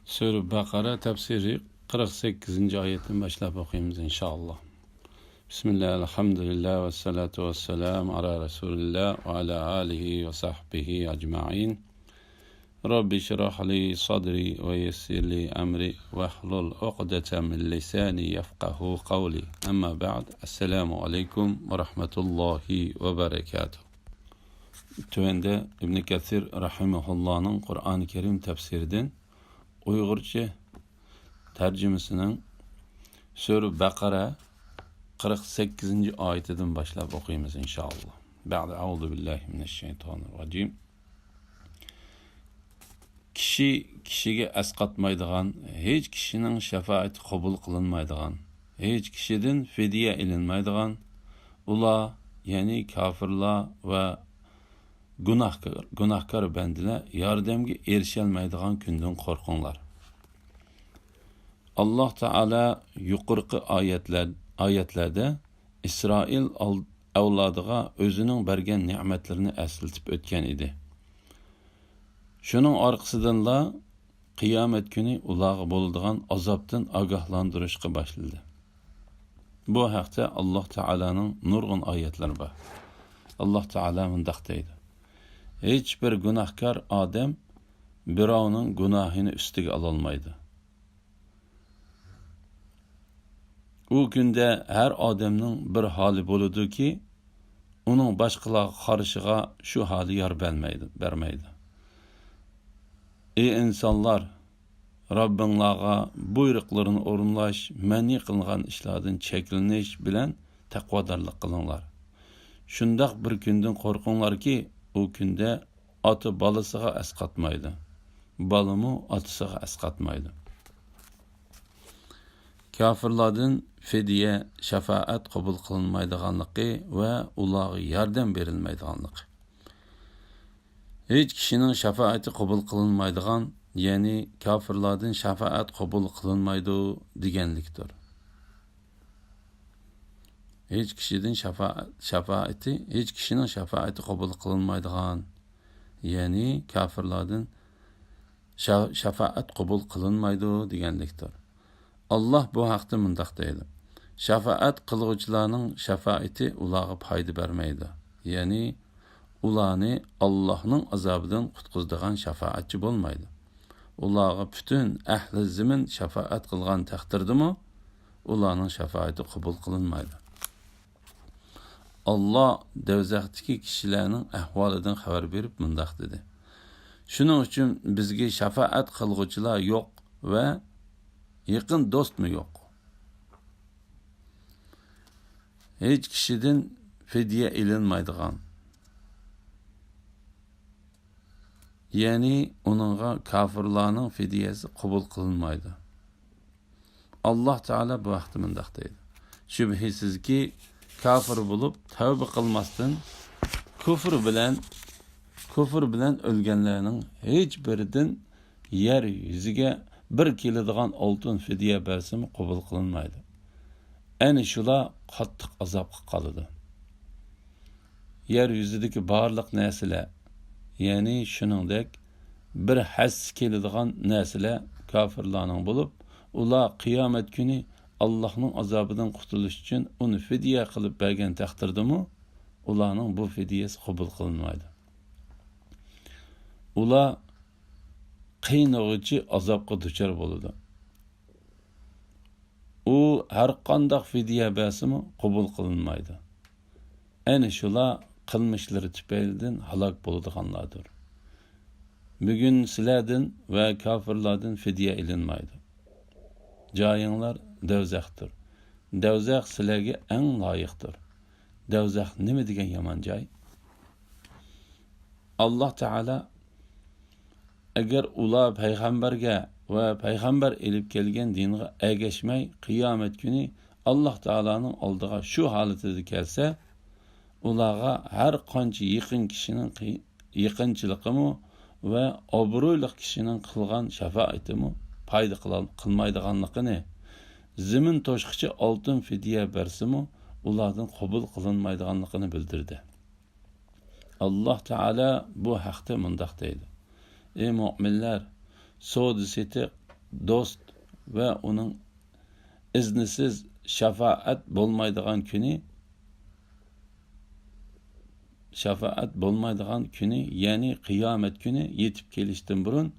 Sura Baqara tafsiri 48-oyatdan boshlab o'qiymiz inshaalloh. Bismillah, alhamdulillah va salatu vassalam ala rasulillah va ala alihi va sahbihi ajma'in. Rabbi shrah li sadri va yassir li amri wahlul 'uqdatam min lisani yafqahu qawli. Amma ba'd. Assalomu alaykum va rahmatullohi va barakatuh. Tövende İbn Kathir rahimahullohning Qur'oni Karim tafsiridan Uyg'urcha tarjimasının Sura Baqara 48-oyatidan boshlab o'qiymiz inshaalloh. Ba'da a'udhu billahi mineşşeytanirracim. Kishiga asqatmaydigan, hech kishining shafaati qabul qilinmaydigan, hech kishidan fidya ilinmaydigan, ular, ya'ni kafirlar va gunohkor bandilar yordamga erisholmaydigan kundan qo'rqinglar. Alloh taolo yuqorqi oyatlarda Isroil avlodiga o'zining bergan ne'matlarini eslatib o'tgan edi. Shuning orqasidanla qiyomat kuni ularga bo'ladigan azobdan ogohlantirishga boshladi. Bu haqda Alloh taolaning nurg'un oyatlari bor. Alloh taolo mundaq deydi: hech bir gunohkor odam birovning gunohini ustiga ololmaydi. U kunda har odamning bir holi bo'ladi-ki, uning boshqalarga qarishiga shu holi yor bermaydi. Ey insonlar, Robbinglarga buyruqlarini o'rinlash, ma'ni qilingan ishlardan cheklanish bilan taqvodorlik qilinglar. Shundoq bir kundan qo'rqinglarki, u kunda ota bolasiga asqatmaydi, bolami otasiga asqatmaydi. Kafirlardan fidya, shafaat qabul qilinmaydiganligi va ularga yordam berilmaydiganligi. Hech kishining shafaati qabul qilinmaydigan, ya'ni kafirlardan shafaat qabul qilinmaydi deganlikdir. Hech kishining shafaati qabul qilinmaydigan, ya'ni kafirlardan shafaat qabul qilinmaydi deganlikdir. Allah bu haqda mundaq deydi: shafaat qiluvchilarning shafaati ularga foyda bermaydi. Ya'ni ularni Allohning azobidan qutqizadigan shafaatchi bo'lmaydi. Ularga butun ahli zamin shafaat qilgan taqdirdami, ularning shafaati qabul qilinmaydi. Allah do'zaxdagi kishilarning ahvolidan xabar berib mundaq dedi: shuning uchun bizga shafaat qilguvchilar yo'q va yaqin do'stmi yo'q. Hech kishidan fidya ilinmaydigan, ya'ni uningga kafirlarning fidyasi qabul qilinmaydi. Alloh taolo bu vaqtda mundaq deydi: shubhisizki kafir bo'lib tavba qilmasdan kufr bilan o'lganlarning hech biridan yer yuziga bir keladigan oltin fidya bersimi qabul qilinmaydi. Ana shular qattiq azobga qoladi. Yer yuzidagi barliq narsalar, ya'ni shuningdek bir has keladigan narsalar kafirlarning bo'lib, ular qiyomat kuni Allohning azobidan qutulish uchun uni fidya qilib bergan taqdirdami, ularning bu fidyasi qabul qilinmaydi. Ular qiynog'ichi azobga duchor bo'ladi. U har qanday fidya bersimi qabul qilinmaydi. Ana shular qilmishlari tufaylidan halok bo'ladiganlardir. Bugun sizlardan va kafirlardan fidya ilinmaydi. Joyinglar do'zaxdir. Do'zax sizlarga eng loyiqdir. Do'zax nima degan yomon joy? Alloh taolo agar ular payg'ambarga va payg'ambar elib kelgan dinga ergashmay qiyomat kuni Alloh taolaning oldiga shu holatida kelsa, ularga har qancha yaqin kishining yaqinchiligimi va obro'li kishining qilgan shafaatimi foyda qilmaydiganligini, zamin to'shqichi oltin fidya bersimi ulardan qabul qilinmaydiganligini bildirdi. Alloh taolo bu haqda mundaq deydi: ey mu'minlar, savdo setiq dost ve onun iznisiz şefaat bo'lmaydigan kuni, ya'ni qiyomat kuni yetib kelishdan burun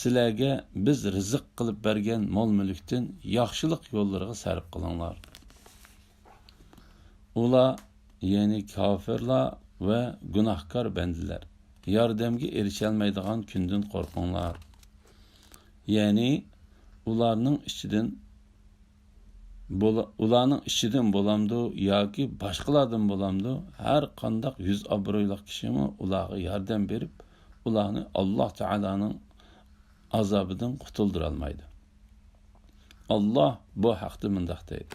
sizlarga biz rizq qilib bergan mol-mulkdan yaxshilik yo'llariga sarf qilinglar. Ular, ya'ni kofirlar ve günahkar bendiler, yardımga erişelmeydiğen kündün korkunlar. Yani ularning ichidan bo'lamdi yoki boshqalardan bo'lamdi, har qandaq yuz obro'li kishimi ularga yordam berib, ularni Alloh taolaning azobidan qutuldira olmaydi. Alloh bu haqda mundoq deydi: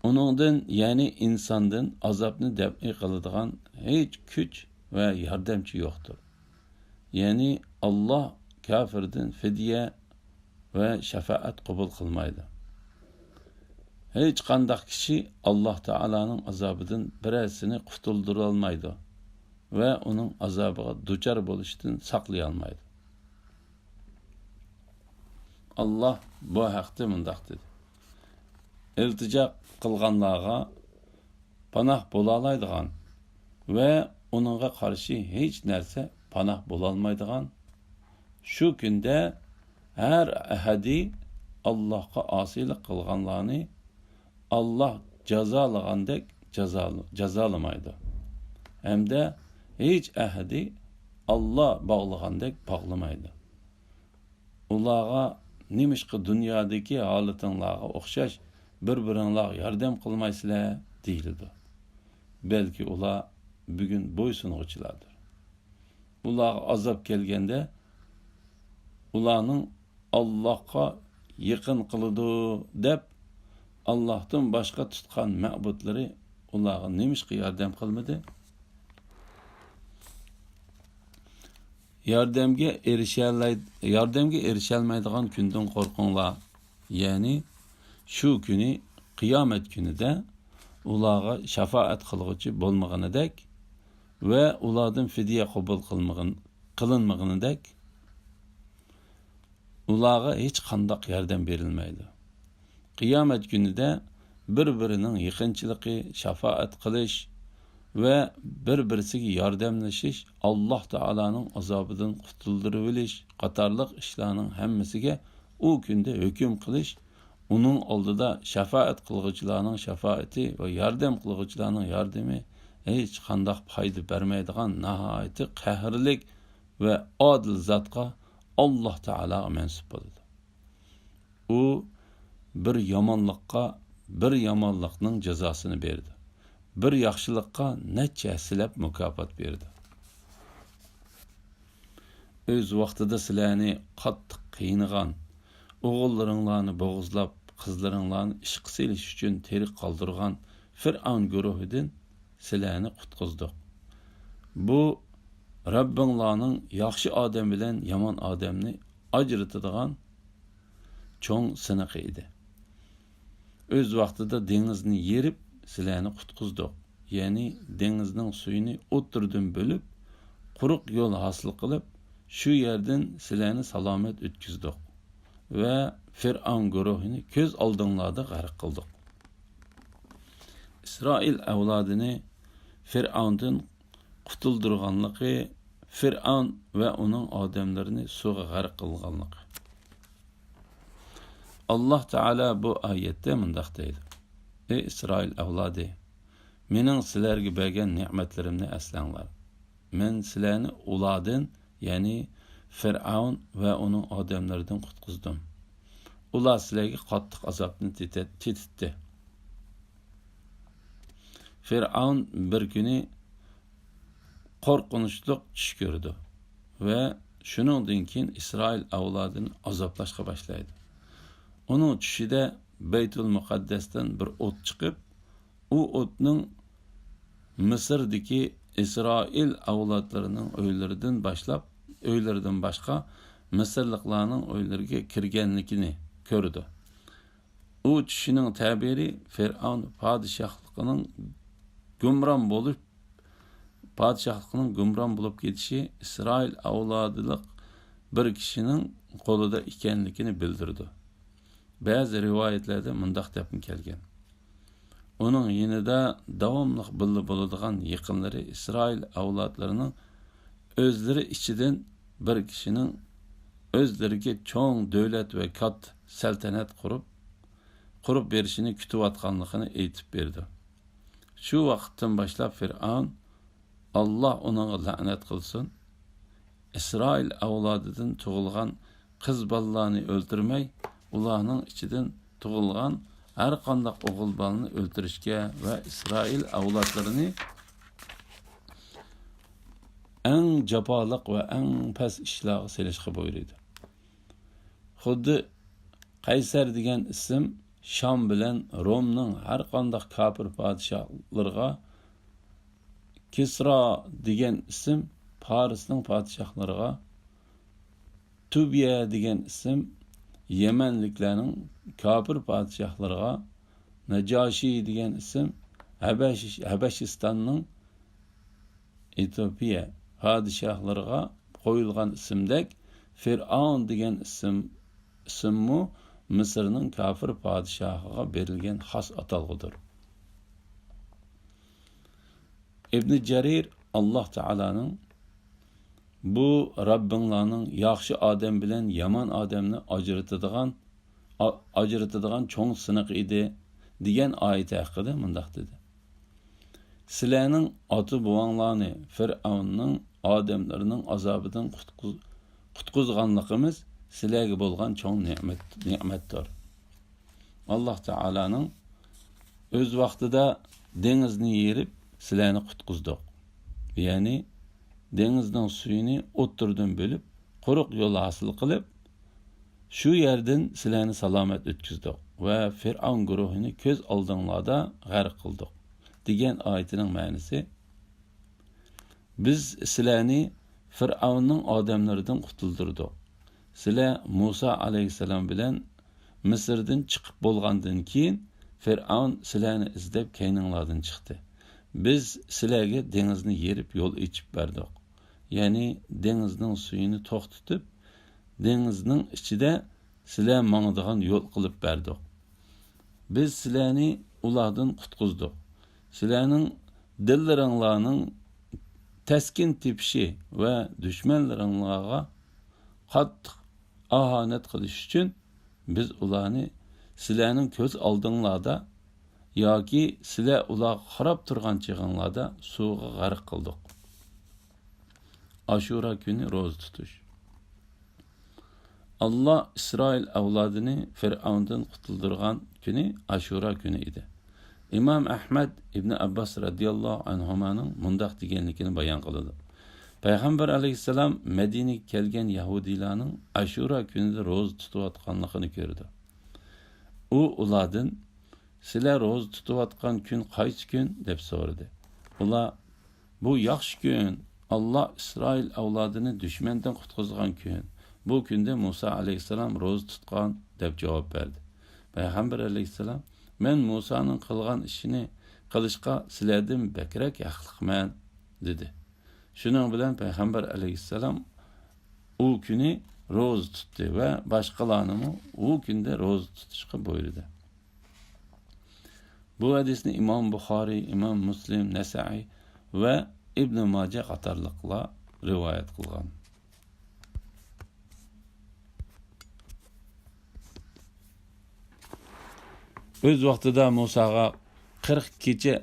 Onundan, yani insandan azabını dəf'i qıladigan hiç güç ve yardımcı yoktur. Yani Allah kafirden fidye ve şefaat kabul kılmaydı. Hiç qandaq kişi Allah Teala'nın azabından biresini qutuldura olmaydı ve onun azabına duçar bolışdan saqlayalmaydı. Allah bu haqda mundaq dedi: İltica qılğanlarga panah bolalaydigan ve onunğa karşı hiç nerse panah bolalmaydigan şu günde her ahadi Allah'a asilik qılğanlarını Allah cazalagandek cazalamaydı. Hem de hiç ahadi Allah bağlagandek bağlamaydı. Ulağa nimişki dünyadaki halatınlarga okşaş bir-birinlar yardım qılmaysizlar deyildi. Belki ular bugün boysunğuchilardir. Ular azap kelgende ularning Allohga yaqin qiladi deb Allohdan boshqa tutgan ma'budlari ularga nimishqa yordam qilmadi? Yordamga erişelmaydigan kundan qo'rqinglar. Yani şu günü, kıyamet günü de ularga şefaat qilg'uchi bo'lmaganidek ve ulardan fidye qabul qilinmaganidek ularga hiç qandaq yordam berilmaydi. Kıyamet günü de bir-birining yaqinchiligi, şefaat qilish ve bir-birisiga yordamlashish, Alloh taolaning azobidan qutuldirib olish qatorliq ishlarning hammasiga u kunda hukm qilish, onun oldida şefaat qilg'uchilarning şefaati ve yardım qilg'uchilarning yordami hiç qandaq foyda bermaydigan nihoyatda qahrlik ve adil zotga Alloh taolo mansub bo'ladi. U bir yomonlikning jazosini berdi. Bir yaxshilikqa necha silab mukofot berdi. Öz vaqtida sizlarni qattiq qiynagan, o'g'illaringlarni bo'g'izlab, qizlaringlarni ishqa selish uchun terik qoldirgan Fir'avn guruhidan sizlarni qutqizdik. Bu Rabbinglarning yaxshi odam bilan yomon odamni ajratadigan cho'ng siniqi edi. Öz vaqtida dengizni yerib sizlarni qutqizdik. Ya'ni dengizning suyini o'ttirdan bo'lib, quruq yo'l hosil qilib, shu yerdan sizlarni salomat o'tkazdik ve Fir'avn guruhini ko'z oldinglarda g'arq qildik. İsrail avlodini Fir'avndan qutuldirganligi, Fir'avn ve onun odamlarini suvga g'arq qilganligi. Allah Teala bu ayette mundaq deydi: Ey İsrail avlodi, mening sizlarga bergan ne'matlarimni eslanglar. Men sizlarni ulardan, ya'ni Fir'avn ve onun odamlaridan qutqizdim. Ular sizlarga qattiq azobni tetitdi. Fir'avn bir kuni qo'rqinchli tush ko'rdi ve shuningdan keyin İsrail avlodini azoblashga boshlaydi. Onun tushida Beytul Muqaddasdan bir o't chiqib, u o'tning Misrdagi İsrail avlodlarining o'ylaridan boshqa Misrliklarning o'ylariga kirganligini ko'rdi. U tushining ta'biri Fir'avn podshohligining gumron bo'lib ketishi, İsrail avlodilik bir kişinin qo'lida ekanligini bildirdi. Ba'zi rivoyatlarda mundaq deb kelgan. Uning yanida davomli birga bo'ladigan yaqinlari Isroil avlodlarining o'zlari ichidan bir kishining o'zlariga cho'ng davlat va katta saltanat qurib berishini kutayotganligini aytib berdi. Shu vaqtdan boshlab Fir'avn Allah ona la'nat qilsin, İsroil avlodidan tug'ilgan qiz bolalarni o'ldirmay, ularning ichidan tug'ilgan har qanday o'g'il bolani o'ldirishga va İsroil avlodlarini eng jafoliq va eng past ishlarga selishga buyurdi. Xuddi Qaysar degan ism Sham bilan Romning har qanday kafir podshohlariga, Kisra degan ism Parisning podshohlariga, Tubiya degan ism Yemenliklarning kafir podshohlariga, Najoshi degan ism Habashistonning Etiopiya podshohlariga qo'yilgan ismdek Fir'avn degan ismmu Misrning kafir podshohiga berilgan xos atalg'idir. İbn Jarir Allah Teala'nın bu Rabbinglarning yaxshi odam bilan yomon odamni ajratadigan cho'ng siniq edi degan oyat haqida mundaq dedi. Sizlarning ota buvanglarni Fir'avnning odamlarining azobidan qutqizganligimiz sizlarga bo'lgan cho'ng ne'matdir. Allah Teala'ning o'z vaqtida dengizni yerib sizlarni qutqizdik. Ya'ni dengizning suyini o'ttirdan bo'lib, quruq yo'l hosil qilib, shu yerdan sizlarni salomat o'tkazdik va Fir'avn guruhini ko'z oldinglarda g'arq qildik degan oyatining ma'nosi: biz sizlarni Fir'avnning odamlaridan qutuldirdik. Sizlar Musa alayhissalom bilan Misrdan chiqib bo'lgandan keyin Fir'avn sizlarni izlab keyninglardan chiqdi. Biz sizlarga dengizni yerib yo'l ochib berdik. Ya'ni dengizning suyini to'xtatib, dengizning ichida sizlar mangadigan yo'l qilib berdik. Biz sizlarni ulardan qutqizdik. Sizlarning dillaringlarning taskin tepishi va dushmanlaringlarga qattiq ahonat qilish uchun biz ularni sizlarning ko'z oldinglarda yoki sizlar ular qarab turgan chig'inglarda suvga g'arq qildik. Ashura kuni ro'za tutish. Allah İsroil avlodini Fir'avndan qutuldirgan kuni Ashura kuni edi. İmam Ahmad ibn Abbas radhiyallohu anhumaning mundaq deganligini bayon qiladi. Payg'ambar alayhissalom Madinaga kelgan yahudiylarning Ashura kunida ro'za tutayotganligini ko'rdi. U ulardan sizlar ro'za tutayotgan kun qaysi kun deb so'radi. Ular bu yaxshi kun, Allah İsroil avlodini dushmandan qutqizgan kun. Bu kunda Musa alayhissalom ro'za tutgan deb javob berdi. Payg'ambar alayhissalom men Musaning qilgan ishini qilishga sizlardan bakrak haqliman dedi. Shuning bilan Payg'ambar alayhissalom u kuni ro'za tutdi va boshqalarni u kunda ro'za tutishga buyurdi. Bu hadisni İmam Buxoriy, İmam Muslim, Nasa'iy va Ibn Majah qatorliqlar rivoyat qilgan. O'z vaqtida Musaga 40 kecha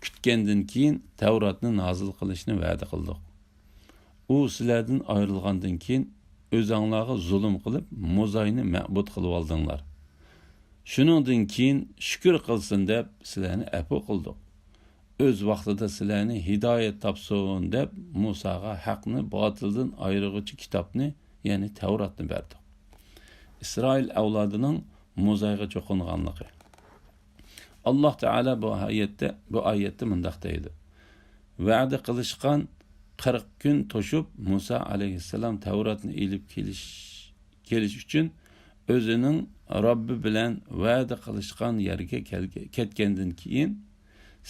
kutgandan keyin Tavratni nozil qilishni va'da qildik. U sizlardan ayrilgandan keyin o'zinglarga zulm qilib, Muzayni ma'bud qilib oldinglar. Shuningdan keyin shukr qilsin deb sizlarni afv qildik. O'z vaqtida sizlarni hidoyat topsin deb Musaga haqni botildan ayiruvchi kitobni, ya'ni Tavratni berdik. İsroil avlodining Muzayga cho'qinganligi. Allah Teala bu ayette mundaq deydi. Va'da qilishgan 40 kun to'shib Musa alayhissalom Tavratni ilib kelish uchun o'zining Robbi bilan va'da qilishgan yerga ketgandan keyin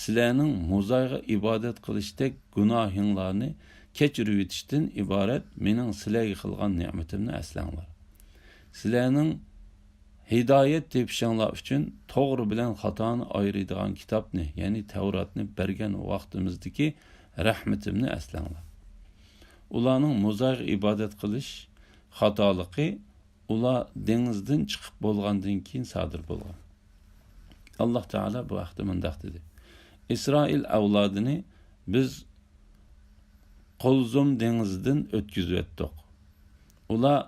sizlarning Muzayga ibodat qilishdek gunohinglarni kechirib etishdan iborat mening sizlarga qilgan ne'matimni eslanglar. Sizlarning hidoyat tepishinglar uchun to'g'ri bilan xatoni ayiradigan kitobni, ya'ni Tavratni bergan vaqtimizdagi rahmatimni eslanglar. Ularning mo'zayga ibodat qilish xatoligi ular dengizdan chiqib bo'lgandan keyin sodir bo'lgan. Alloh taolo bu vaqtda mundaq dedi: İsrail avlodini biz Qo'lzum dengizidan o'tkazib etdik. Ular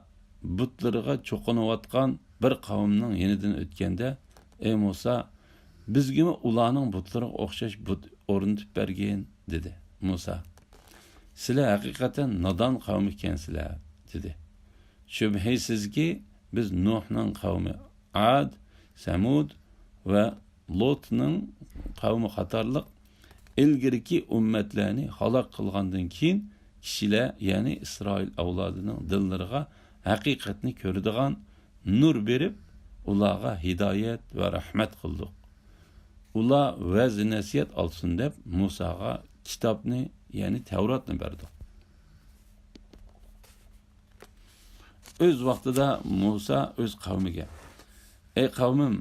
butlariga cho'qinayotgan bir qavmning yenidan o'tganda, ey Musa, bizga ularning butlariga o'xshash but o'rnatib bergin, dedi. Musa, sizlar haqiqatan nodon qavm ekansizlar, dedi. Shubhisizki biz Nuhning qavmi Ad, Samud va Lotning qavmi qatorliq ilgirki ummatlarni halok qilgandan keyin kishilar, ya'ni Isroil avlodining dillariga haqiqatni ko'radigan nur berib, ularga hidoyat va rahmat qildik. Ular va'z nasihat olsin deb Musaga kitobni, ya'ni Tavratni berdik. Öz vaqtida Musa öz qavmiga: ey qavmim,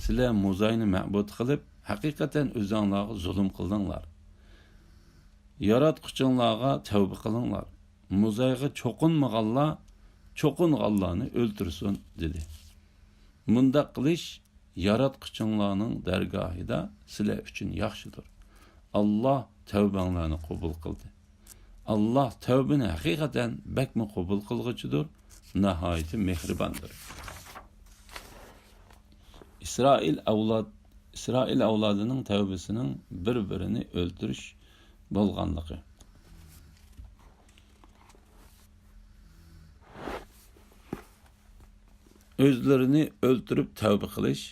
sizlar Muzayni ma'bud qilib, haqiqatan o'zinglarga zulm qildinglar. Yaratquchinglarga tavba qilinglar. Muzayga cho'qinmaganlar cho'qinganlarni o'ltirsin, dedi. Mundaq qilish yaratquchinglarning dargohida sizlar uchun yaxshidir. Alloh tavbanglarni qabul qildi. Alloh tavbani haqiqatan bakmi qabul qilg'uchidir, nihoyatda mehribondir. İsrail avlodining tavbasining bir-birini o'ltirish bo'lganligi. O'zlarini o'ltirib tavba qilish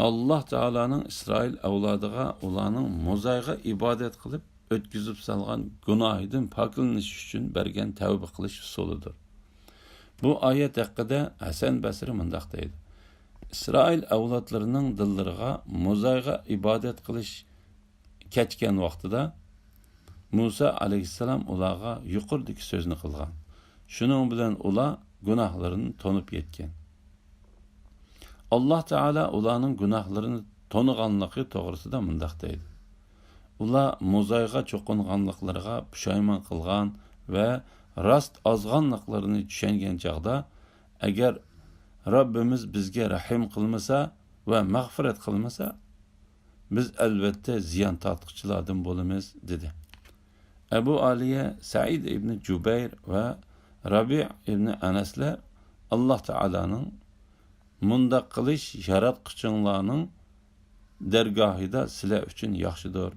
Alloh taolaning İsrail avlodiga ularning Muzayga ibodat qilib o'tkazib salgan gunohidan poklanish uchun bergan tavba qilish usulidir. Bu oyat haqida Hasan Basri mundaq deydi: İsrail avlodlarining dillariga Muzayga ibodat qilish kechgan vaqtida Musa alayhissalom ularga yuqoridagi so'zni qilgan. Shuning bilan ular gunohlarini tonib yetgan. Alloh taolo ularning gunohlarini toniganligi to'g'risida mundaq deydi: ular Muzayga cho'qinganliklariga pushaymon qilgan va rost ozg'anliklarini tushungan chog'da, agar Rabbimiz bizga rahim qilmasa va mag'firat qilmasa, biz albatta ziyon tortquchilardan bo'lamiz, dedi. Abu Aliya, Said ibn Jubayr va Rabi' ibn Anaslar Alloh taolaning mundaq qilish yaratquchinglarning dargohida sizlar uchun yaxshidir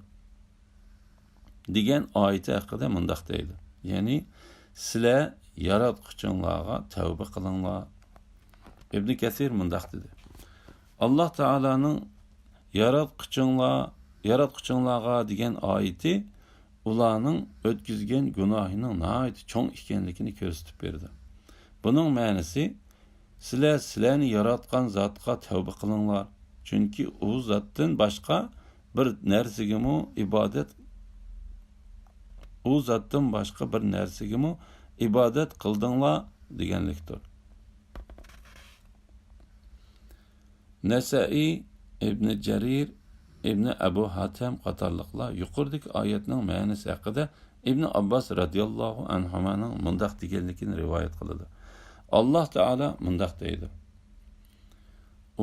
degan oyat haqida mundaq deydi. Ya'ni sizlar yaratquchinglarga tavba qilinglar. İbn Kesir mundaq dedi: Alloh taolaning yaratquchinglarga degan oyati ularning o'tkazgan gunohining nihoyat cho'ng ekanligini ko'rsatib berdi. Buning ma'nosi, sizlarni yaratgan zotga tavba qilinglar. Chunki u zotdan boshqa bir narsaga ibodat qildinglar deganlikdir. Nasai, İbn Jarir, İbn Abu Hatim qatorliqlar yuqoridagi oyatning ma'nosi haqida İbn Abbas radhiyallohu anhumaning mundaq deganligini rivoyat qiladi. Alloh taolo mundaq deydi: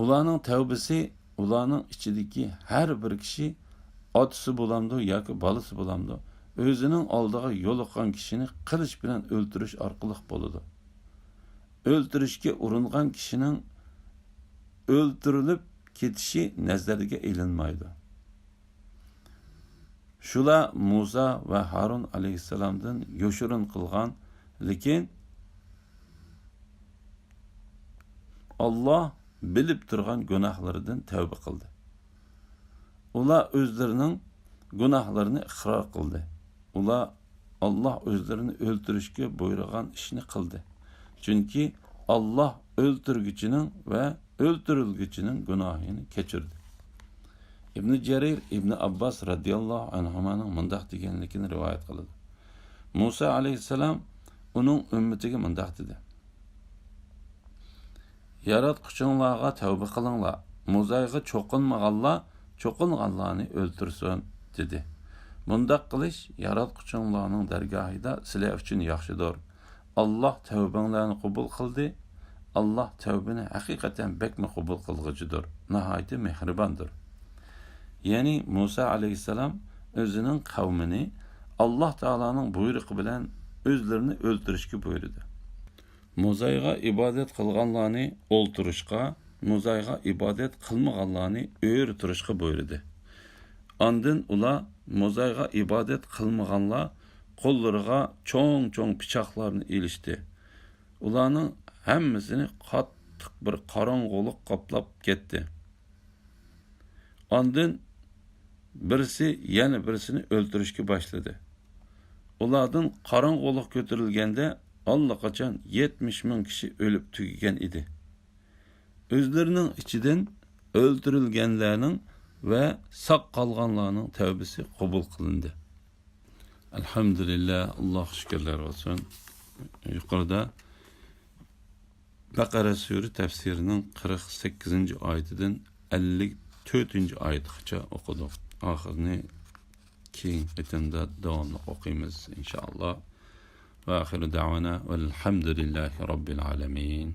ularning tavbasi ularning ichidagi har bir kishi otasi bo'lamdi yoki bolasi bo'lamdi, o'zining oldiga yo'liqqan kishini qilich bilan o'ltirish orqali bo'ladi. O'ltirishga uringan kishining o'ltirilib ketishi nazariga ilinmaydi. Shular Musa va Harun alayhissalomdan yoshirin qilgan, lekin Alloh bilib turgan gunohlaridan tavba qildi. Ular o'zlarining gunohlarini iqror qildi. Ular Alloh o'zlarini o'ltirishga buyurgan ishni qildi. Chunki Alloh o'ltirguchining va o'ltirilguchining gunohini kechirdi. İbn Jarir, İbn Abbas radhiyallohu anhumaning mundaq deganligini rivoyat qiladi: Musa alayhissalom uning ummatiga mundaq dedi: Yaratquchinglarga tavba qilinglar. Muzayga cho'qinganlarni o'ltirsin dedi. Bundaq qilish yaratquchinglarning dargohida sizlar uchun yaxshidir. Allah tavbanglarni qabul qildi. Allah tavbani haqiqatan bekmi qabul qilguchidir. Nihoyat mehribondir. Ya'ni Musa alayhissalom o'zining qavmini Allah Taolaning buyrug'i bilan o'zlarini o'ltirishga buyurdi. Muzayga ibodat qilganlarni o'ltirishga, Muzayga ibodat qilmaganlarni o'rtirishga buyurdi. Ondan ular Muzayga ibodat qilmaganlar qo'llariga cho'ng pichoqlarni ilishdi. Ularning hammasini qattiq bir qorong'ulik qoplab ketdi. Ondan birisi yana birisini o'ltirishga boshladi. Ulardan qorong'ulik ko'tarilganda allaqachon 70 ming kishi o'lib tugagan edi. O'zlarining ichidan o'ldirilganlarning va saq qolganlarning tavbasi qabul qilindi. Alhamdulillah, Alloh shukrlar olsun. Yuqorida Baqara sura tafsirining 48-oyatidan 54-oyatgacha o'qidik. Oxirini keyin etimda davomli o'qiymiz inshaalloh. Va oxiru da'vana valhamdulillahi robbil alamin.